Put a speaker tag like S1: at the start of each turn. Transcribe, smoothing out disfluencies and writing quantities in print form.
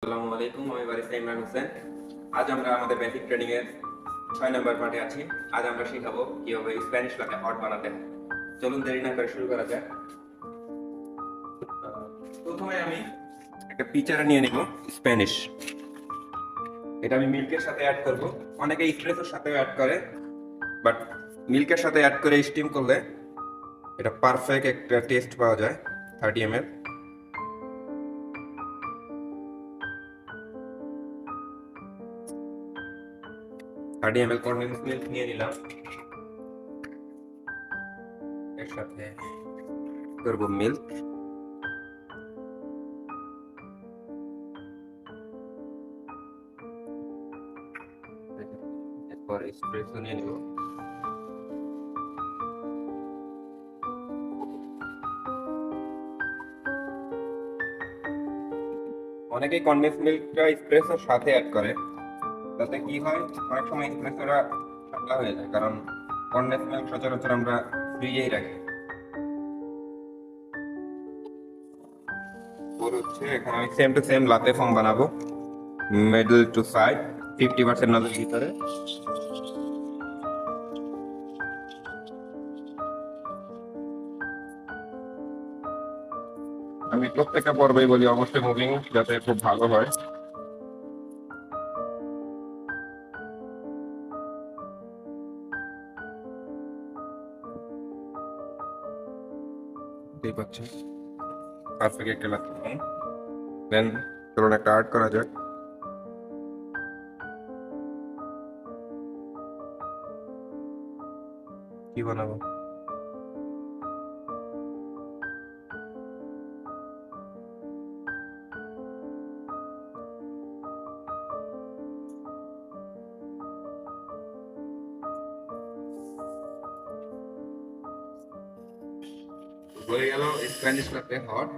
S1: আসসালামু আলাইকুম, আমি বারিস্তা ইমরান হোসেন। আজ আমরা আমাদের বেসিক ট্রেনিং এর 6 নম্বর পার্টে আছি। আজ আমরা শিখাবো কিভাবে স্প্যানিশ লাতে হট বানাতে হয়। চলুন দেরি না করে শুরু করা যাক। প্রথমে আমি একটা পিচার নিয়ে নিব স্প্যানিশ। এটা আমি মিল্কের সাথে অ্যাড করব। অনেকে এসপ্রেসোর সাথেও অ্যাড করে, বাট মিল্কের সাথে অ্যাড করে স্টিম করলে এটা পারফেক্ট একটা টেস্ট পাওয়া যায়। 30 ml 30 ml কনডেন্স মিল্ক নিয়ে নিলাম। এর সাথে করব মিল্ক, এরপর এসপ্রেসো নিয়ে নিব। অনেকেই কনডেন্স মিল্কটা এসপ্রেসোর সাথে অ্যাড করে, তাতে কি হয় অনেক সময় এসপ্রেসোটা পাতলা হয়ে যায়, কারণ কনডেন্স মিল্ক সচরাচর আমরা ফ্রিজেই রাখি। ওর হচ্ছে এখানে আমি সেম টু সেম লাতে ফর্ম বানাবো। মিডল টু সাইড 50% নজর ভিতরে। আমি প্রত্যেকটা পর্বেই বলি অবশ্যই মুভিং, যাতে খুব ভালো হয়। দেখতেই পাচ্ছেন পারফেক্ট একটা লাতে ফর্ম। দেন চলুন একটা আর্ট করা যাক। কি বানাবো? হয়ে গেল স্প্যানিশ লাতে হট।